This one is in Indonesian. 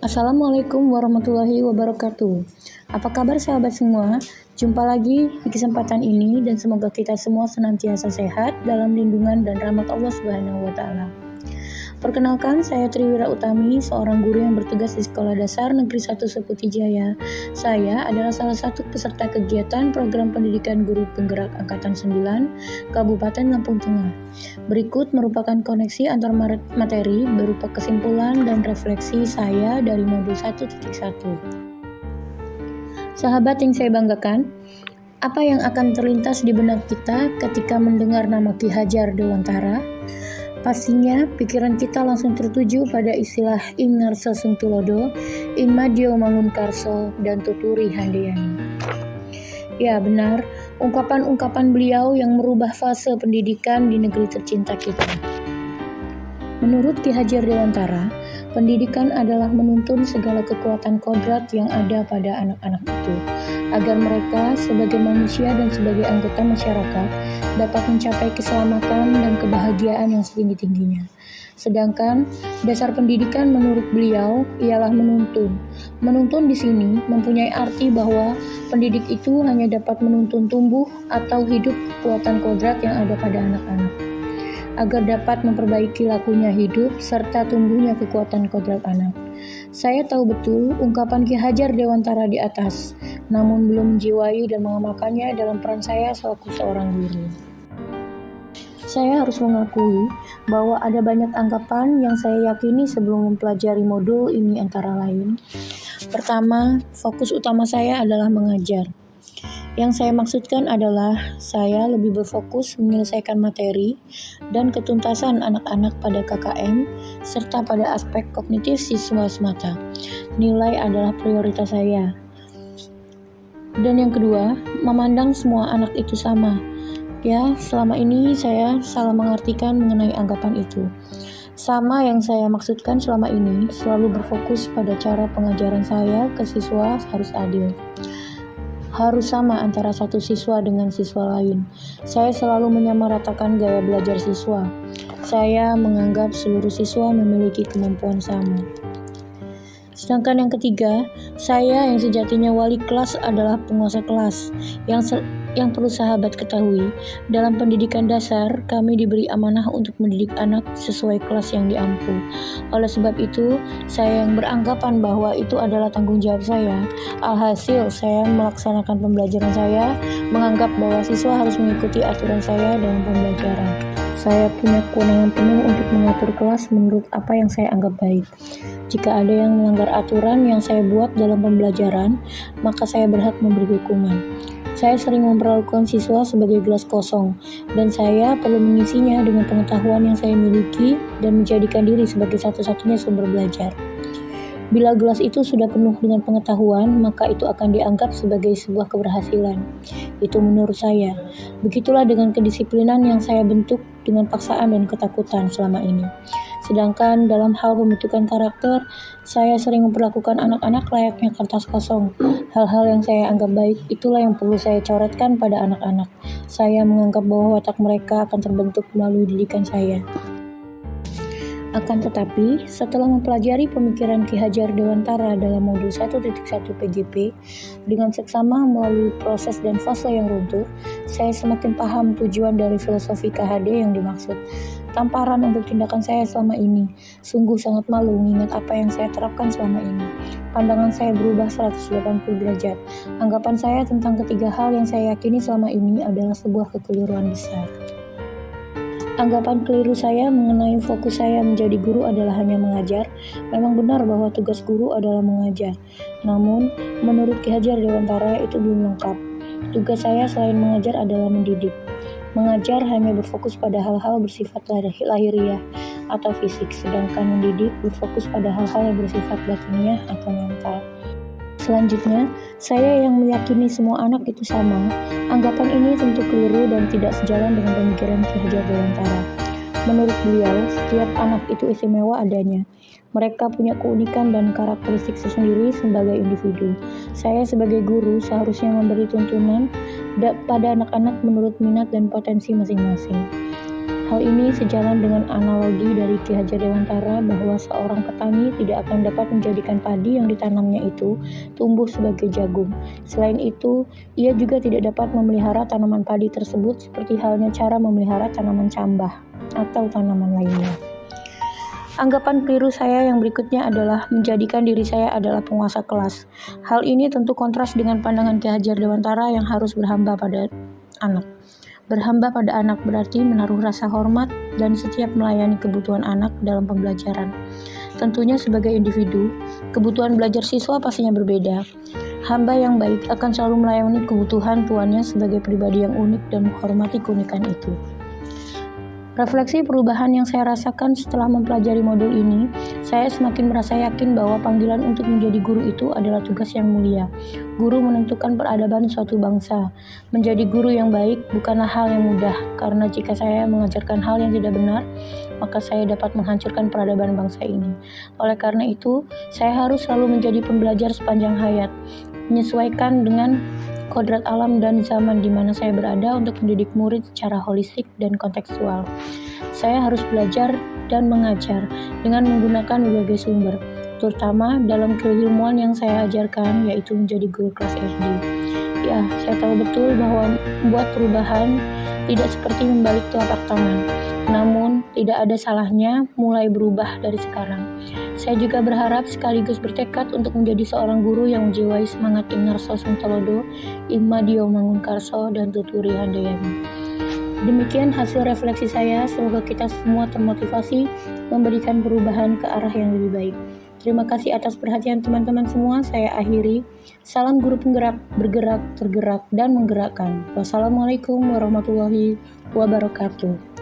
Assalamualaikum warahmatullahi wabarakatuh. Apa kabar sahabat semua? Jumpa lagi di kesempatan ini dan semoga kita semua senantiasa sehat dalam lindungan dan rahmat Allah Subhanahu wa taala. Perkenalkan, saya Triwira Utami, seorang guru yang bertugas di Sekolah Dasar Negeri 1 Seputi Jaya. Saya adalah salah satu peserta kegiatan Program Pendidikan Guru Penggerak Angkatan 9 Kabupaten Lampung Tengah. Berikut merupakan koneksi antar materi berupa kesimpulan dan refleksi saya dari modul 1.1. Sahabat yang saya banggakan, apa yang akan terlintas di benak kita ketika mendengar nama Ki Hajar Dewantara? Pastinya pikiran kita langsung tertuju pada istilah Ing Ngarsa Sungtulodo, Ing Madyo Mangunkarso, dan Tuturi Handayani. Ya benar, ungkapan-ungkapan beliau yang merubah fase pendidikan di negeri tercinta kita. Menurut Ki Hajar Dewantara, pendidikan adalah menuntun segala kekuatan kodrat yang ada pada anak-anak itu, agar mereka sebagai manusia dan sebagai anggota masyarakat dapat mencapai keselamatan dan kebahagiaan yang setinggi-tingginya. Sedangkan dasar pendidikan menurut beliau ialah menuntun. Menuntun di sini mempunyai arti bahwa pendidik itu hanya dapat menuntun tumbuh atau hidup kekuatan kodrat yang ada pada anak-anak, agar dapat memperbaiki lakunya hidup serta tumbuhnya kekuatan kodrat anak. Saya tahu betul ungkapan Ki Hajar Dewantara di atas, namun belum menjiwai dan mengamalkannya dalam peran saya selaku seorang guru. Saya harus mengakui bahwa ada banyak anggapan yang saya yakini sebelum mempelajari modul ini, antara lain. Pertama, fokus utama saya adalah mengajar. Yang saya maksudkan adalah saya lebih berfokus menyelesaikan materi dan ketuntasan anak-anak pada KKM serta pada aspek kognitif siswa semata. Nilai adalah prioritas saya. Dan yang kedua, memandang semua anak itu sama. Ya, selama ini saya salah mengartikan mengenai anggapan itu. Sama yang saya maksudkan selama ini selalu berfokus pada cara pengajaran saya ke siswa harus adil. Harus sama antara satu siswa dengan siswa lain. Saya selalu menyamaratakan gaya belajar siswa. Saya menganggap seluruh siswa memiliki kemampuan sama. Sedangkan yang ketiga, saya yang sejatinya wali kelas adalah penguasa kelas. Yang perlu sahabat ketahui, dalam pendidikan dasar kami diberi amanah untuk mendidik anak sesuai kelas yang diampu. Oleh sebab itu, saya yang beranggapan bahwa itu adalah tanggung jawab saya. Alhasil, saya melaksanakan pembelajaran saya, menganggap bahwa siswa harus mengikuti aturan saya dalam pembelajaran. Saya punya kewenangan penuh untuk mengatur kelas menurut apa yang saya anggap baik. Jika ada yang melanggar aturan yang saya buat dalam pembelajaran, maka saya berhak memberi hukuman. Saya sering memperlakukan siswa sebagai gelas kosong, dan saya perlu mengisinya dengan pengetahuan yang saya miliki dan menjadikan diri sebagai satu-satunya sumber belajar. Bila gelas itu sudah penuh dengan pengetahuan, maka itu akan dianggap sebagai sebuah keberhasilan. Itu menurut saya. Begitulah dengan kedisiplinan yang saya bentuk dengan paksaan dan ketakutan selama ini. Sedangkan dalam hal pembentukan karakter, saya sering memperlakukan anak-anak layaknya kertas kosong. Hal-hal yang saya anggap baik, itulah yang perlu saya coretkan pada anak-anak. Saya menganggap bahwa watak mereka akan terbentuk melalui didikan saya. Akan tetapi, setelah mempelajari pemikiran Ki Hajar Dewantara dalam modul 1.1 PGP, dengan seksama melalui proses dan fase yang runtuh, saya semakin paham tujuan dari filosofi KHD yang dimaksud. Tamparan untuk tindakan saya selama ini. Sungguh sangat malu mengingat apa yang saya terapkan selama ini. Pandangan saya berubah 180 derajat. Anggapan saya tentang ketiga hal yang saya yakini selama ini adalah sebuah kekeliruan besar. Anggapan keliru saya mengenai fokus saya menjadi guru adalah hanya mengajar. Memang benar bahwa tugas guru adalah mengajar. Namun, menurut Ki Hajar Dewantara itu belum lengkap. Tugas saya selain mengajar adalah mendidik. Mengajar hanya berfokus pada hal-hal bersifat lahiriah atau fisik, sedangkan mendidik berfokus pada hal-hal yang bersifat batiniah atau mental. Selanjutnya, saya yang meyakini semua anak itu sama. Anggapan ini tentu keliru dan tidak sejalan dengan pemikiran Ki Hajar Dewantara. Menurut beliau, setiap anak itu istimewa adanya. Mereka punya keunikan dan karakteristik tersendiri sebagai individu. Saya sebagai guru seharusnya memberi tuntunan pada anak-anak menurut minat dan potensi masing-masing. Hal ini sejalan dengan analogi dari Ki Hajar Dewantara bahwa seorang petani tidak akan dapat menjadikan padi yang ditanamnya itu tumbuh sebagai jagung. Selain itu, ia juga tidak dapat memelihara tanaman padi tersebut seperti halnya cara memelihara tanaman cambah atau tanaman lainnya. Anggapan keliru saya yang berikutnya adalah menjadikan diri saya adalah penguasa kelas. Hal ini tentu kontras dengan pandangan Ki Hajar Dewantara yang harus berhamba pada anak. Berhamba pada anak berarti menaruh rasa hormat dan setiap melayani kebutuhan anak dalam pembelajaran. Tentunya sebagai individu, kebutuhan belajar siswa pastinya berbeda. Hamba yang baik akan selalu melayani kebutuhan tuannya sebagai pribadi yang unik dan menghormati keunikan itu. Refleksi perubahan yang saya rasakan setelah mempelajari modul ini, saya semakin merasa yakin bahwa panggilan untuk menjadi guru itu adalah tugas yang mulia. Guru menentukan peradaban suatu bangsa. Menjadi guru yang baik bukanlah hal yang mudah, karena jika saya mengajarkan hal yang tidak benar, maka saya dapat menghancurkan peradaban bangsa ini. Oleh karena itu, saya harus selalu menjadi pembelajar sepanjang hayat, menyesuaikan dengan kodrat alam dan zaman di mana saya berada untuk mendidik murid secara holistik dan kontekstual. Saya harus belajar dan mengajar dengan menggunakan berbagai sumber, terutama dalam keilmuan yang saya ajarkan, yaitu menjadi guru kelas SD. Ya, saya tahu betul bahwa membuat perubahan tidak seperti membalik telapak tangan, namun tidak ada salahnya mulai berubah dari sekarang. Saya juga berharap sekaligus bertekad untuk menjadi seorang guru yang menjiwai semangat Inarso Suntolodo, Ilmadio Mangunkarso, dan Tuturi Handayani. Demikian hasil refleksi saya, semoga kita semua termotivasi memberikan perubahan ke arah yang lebih baik. Terima kasih atas perhatian teman-teman semua, saya akhiri. Salam guru penggerak, bergerak, tergerak, dan menggerakkan. Wassalamualaikum warahmatullahi wabarakatuh.